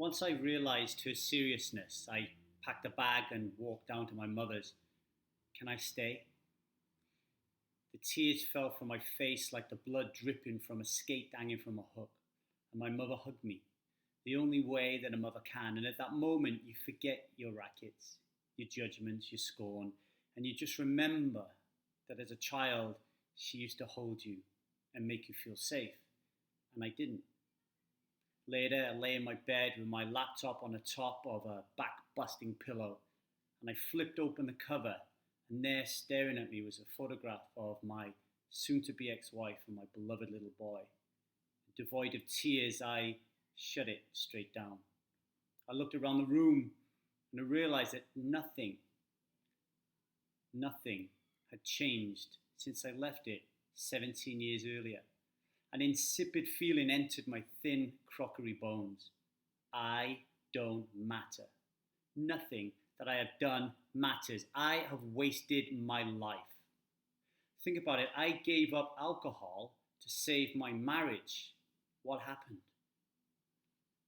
Once I realised her seriousness, I packed a bag and walked down to my mother's. Can I stay? The tears fell from my face like the blood dripping from a skate hanging from a hook, and my mother hugged me, the only way that a mother can. And at that moment, you forget your rackets, your judgments, your scorn, and you just remember that as a child, she used to hold you and make you feel safe, and I didn't. Later, I lay in my bed with my laptop on the top of a back-busting pillow, and I flipped open the cover, and there staring at me was a photograph of my soon-to-be ex-wife and my beloved little boy. Devoid of tears, I shut it straight down. I looked around the room, and I realized that nothing had changed since I left it 17 years earlier. An insipid feeling entered my thin, crockery bones. I don't matter. Nothing that I have done matters. I have wasted my life. Think about it. I gave up alcohol to save my marriage. What happened?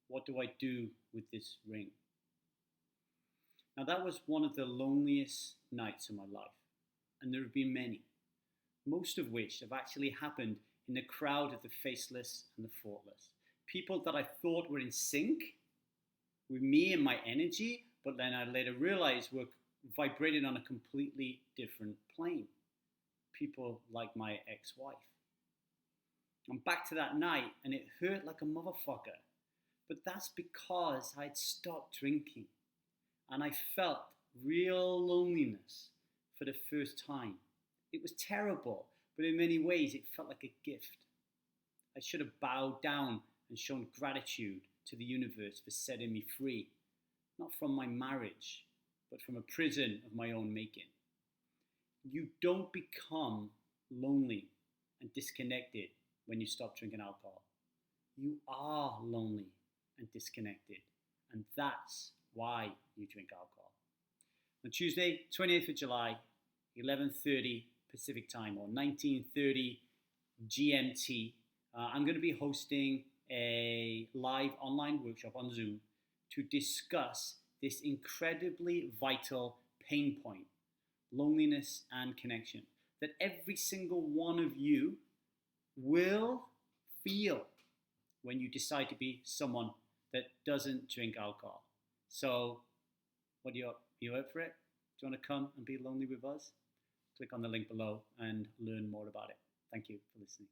What do I do with this ring? Now, that was one of the loneliest nights of my life, and there have been many, most of which have actually happened in the crowd of the faceless and the thoughtless. People that I thought were in sync with me and my energy, but then I later realized were vibrating on a completely different plane. People like my ex-wife. I'm back to that night, and it hurt like a motherfucker. But that's because I'd stopped drinking, and I felt real loneliness for the first time. It was terrible, but in many ways it felt like a gift. I should have bowed down and shown gratitude to the universe for setting me free, not from my marriage, but from a prison of my own making. You don't become lonely and disconnected when you stop drinking alcohol. You are lonely and disconnected, and that's why you drink alcohol. On Tuesday, 28th of July, 11:30 Pacific time or 19:30 GMT, I'm going to be hosting a live online workshop on Zoom to discuss this incredibly vital pain point, loneliness and connection, that every single one of you will feel when you decide to be someone that doesn't drink alcohol. So, what are you up for it? Do you want to come and be lonely with us? Click on the link below and learn more about it. Thank you for listening.